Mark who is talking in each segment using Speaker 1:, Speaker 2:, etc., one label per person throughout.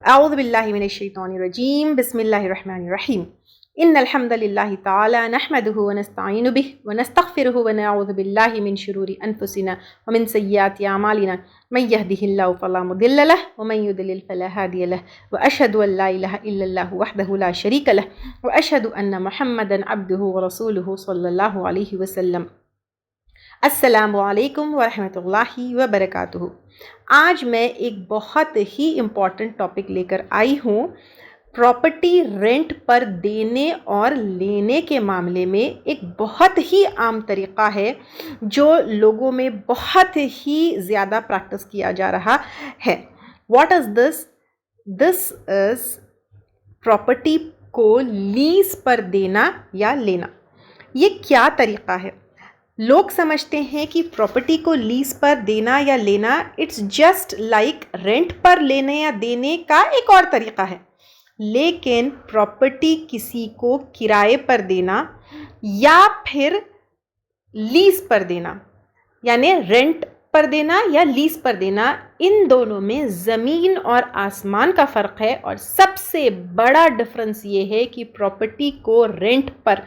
Speaker 1: अऊज़ु बिल्लाहि मिनश शैतानिर रजीम बिस्मिल्लाहिर रहमानिर रहीम इन्नल हम्दलिल्लाहि तआला नहमदुहु व नस्तईनु बिहि व नस्तगफिरुहु व नऊज़ु बिल्लाहि मिन शुरूरि अनफुसिना व मिन सय्यिआति अमालिना मन यहदिहिल्लाहु फला मुदिल्ल लहु व मन युद्लिल फला हादिय लहु व अशहदु अन ला इलाहा इल्लल्लाहु वहदहु ला शरीक लहु व अशहदु अन्न मुहम्मदन अब्दुहु व रसूलुहु सल्लल्लाहु अलैहि वसल्लम। अस्सलामु अलैकुम वरहमतुल्लाहि वबरकातुहू। आज मैं एक बहुत ही इम्पॉर्टेंट टॉपिक लेकर आई हूँ। प्रॉपर्टी रेंट पर देने और लेने के मामले में एक बहुत ही आम तरीक़ा है जो लोगों में बहुत ही ज़्यादा प्रैक्टिस किया जा रहा है। What is this? This is property को लीज़ पर देना या लेना। ये क्या तरीक़ा है? लोग समझते हैं कि प्रॉपर्टी को लीज पर देना या लेना इट्स जस्ट लाइक रेंट पर लेने या देने का एक और तरीक़ा है, लेकिन प्रॉपर्टी किसी को किराए पर देना या फिर लीज पर देना यानी रेंट पर देना या लीज पर देना, इन दोनों में ज़मीन और आसमान का फ़र्क है। और सबसे बड़ा डिफरेंस ये है कि प्रॉपर्टी को रेंट पर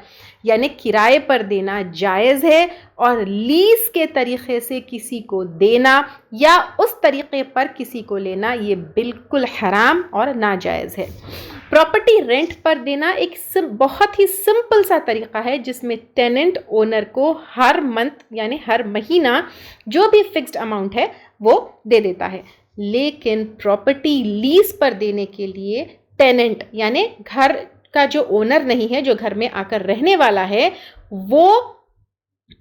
Speaker 1: यानी किराए पर देना जायज़ है और लीज़ के तरीक़े से किसी को देना या उस तरीक़े पर किसी को लेना ये बिल्कुल हराम और नाजायज़ है। प्रॉपर्टी रेंट पर देना एक बहुत ही सिंपल सा तरीक़ा है जिसमें टेनेंट ओनर को हर मंथ यानी हर महीना जो भी फिक्स्ड अमाउंट है वो दे देता है। लेकिन प्रॉपर्टी लीज़ पर देने के लिए टेनेंट यानी घर का जो ओनर नहीं है, जो घर में आकर रहने वाला है, वो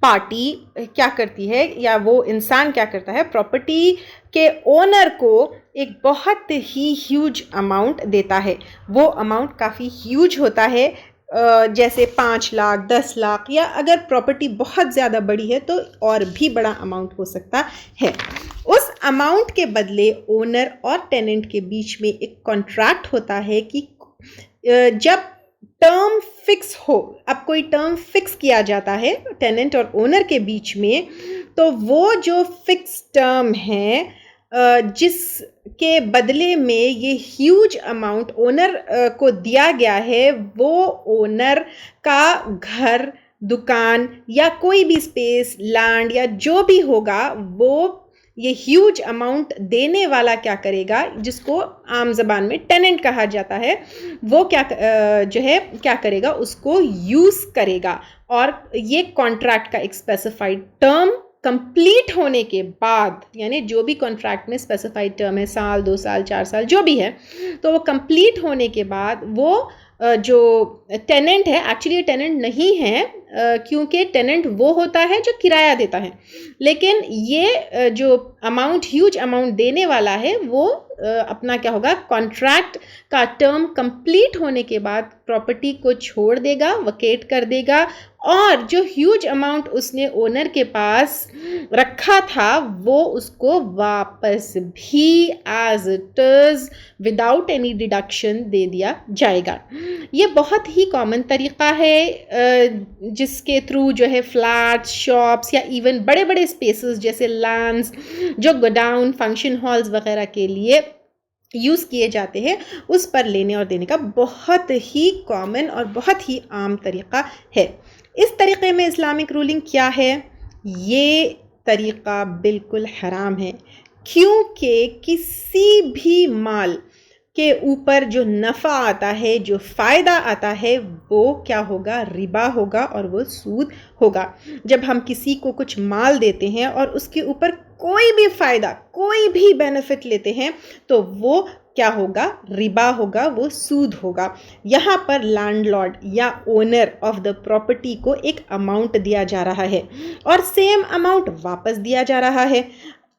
Speaker 1: पार्टी क्या करती है या वो इंसान क्या करता है, प्रॉपर्टी के ओनर को एक बहुत ही ह्यूज अमाउंट देता है। वो अमाउंट काफ़ी ह्यूज होता है, जैसे 5 लाख 10 लाख या अगर प्रॉपर्टी बहुत ज़्यादा बड़ी है तो और भी बड़ा अमाउंट हो सकता है। उस अमाउंट के बदले ओनर और टेनेंट के बीच में एक कॉन्ट्रैक्ट होता है कि जब टर्म फिक्स हो, अब कोई टर्म फिक्स किया जाता है टेनेंट और ओनर के बीच में, तो वो जो फिक्स टर्म है जिसके बदले में ये ह्यूज अमाउंट ओनर को दिया गया है, वो ओनर का घर, दुकान या कोई भी स्पेस, लैंड या जो भी होगा, वो ये ह्यूज अमाउंट देने वाला क्या करेगा, जिसको आम ज़बान में टेनेंट कहा जाता है, वो क्या करेगा, उसको यूज़ करेगा। और ये कॉन्ट्रैक्ट का एक स्पेसिफाइड टर्म कंप्लीट होने के बाद, यानी जो भी कॉन्ट्रैक्ट में स्पेसिफाइड टर्म है, साल 2 साल 4 साल जो भी है, तो वो कंप्लीट होने के बाद वो जो टेनेंट है, एक्चुअली टेनेंट नहीं है क्योंकि टेनेंट वो होता है जो किराया देता है, लेकिन ये जो अमाउंट ह्यूज अमाउंट देने वाला है वो अपना क्या होगा, कॉन्ट्रैक्ट का टर्म कंप्लीट होने के बाद प्रॉपर्टी को छोड़ देगा, वकेट कर देगा और जो ह्यूज अमाउंट उसने ओनर के पास रखा था वो उसको वापस भी as it is without any deduction दे दिया जाएगा। ये बहुत ही कॉमन तरीक़ा है जिसके थ्रू जो है फ्लैट्स, शॉप्स या इवन बड़े बड़े स्पेसेस जैसे लैंड्स जो गोडाउन, फंक्शन हॉल्स वगैरह के लिए यूज़ किए जाते हैं, उस पर लेने और देने का बहुत ही कॉमन और बहुत ही आम तरीक़ा है। इस तरीक़े में इस्लामिक रूलिंग क्या है? ये तरीक़ा बिल्कुल हराम है क्योंकि किसी भी माल के ऊपर जो नफ़ा आता है, जो फ़ायदा आता है, वो क्या होगा, रिबा होगा और वो सूद होगा। जब हम किसी को कुछ माल देते हैं और उसके ऊपर कोई भी फ़ायदा, कोई भी बेनिफिट लेते हैं, तो वो क्या होगा, रिबा होगा, वो सूद होगा। यहाँ पर लैंडलॉर्ड या ओनर ऑफ द प्रॉपर्टी को एक अमाउंट दिया जा रहा है और सेम अमाउंट वापस दिया जा रहा है।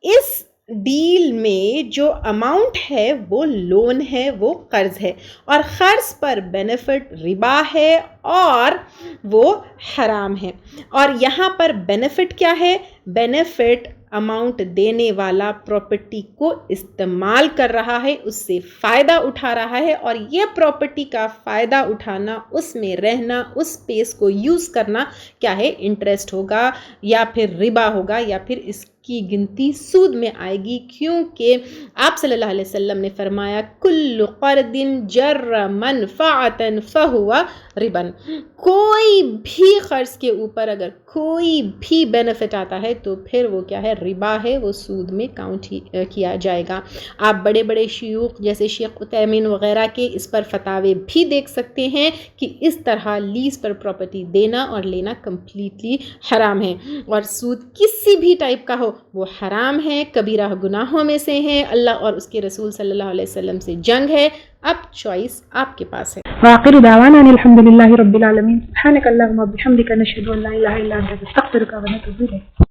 Speaker 1: इस डील में जो अमाउंट है वो लोन है, वो कर्ज है और कर्ज पर बेनिफिट रिबा है और वो हराम है। और यहाँ पर बेनिफिट क्या है? बेनिफिट अमाउंट देने वाला प्रॉपर्टी को इस्तेमाल कर रहा है, उससे फ़ायदा उठा रहा है और ये प्रॉपर्टी का फ़ायदा उठाना, उसमें रहना, उस स्पेस को यूज़ करना क्या है, इंटरेस्ट होगा या फिर रिबा होगा या फिर की गिनती सूद में आएगी, क्योंकि आप सल्लल्लाहु अलैहि वसल्लम ने फरमाया कुल्लु क़र्दिन जर्र मनफ़अतन फ़हुवा रिबन, कोई भी क़र्ज़ के ऊपर अगर कोई भी बेनिफिट आता है तो फिर वो क्या है, रिबा है, वो सूद में काउंट किया जाएगा। आप बड़े बड़े शयूख जैसे शेख उतैमीन वग़ैरह के इस पर फतावे भी देख सकते हैं कि इस तरह लीज पर प्रॉपर्टी देना और लेना कम्प्लीटली हराम है, और सूद किसी भी टाइप का हो वो हराम है, कबीरा गुनाहों में से है, अल्लाह और उसके रसूल सल्लल्लाहु अलैहि वसल्लम से जंग है। अब चॉइस आपके पास है।
Speaker 2: वाखिर दावाना अल्हम्दुलिल्लाहि रब्बिल आलमीन, सुब्हानक अल्लाहुम्मा व बिहम्दिका नशहदु अन ला इलाहा इल्ला अंता नस्तगफिरुका व नतूबु इलैक।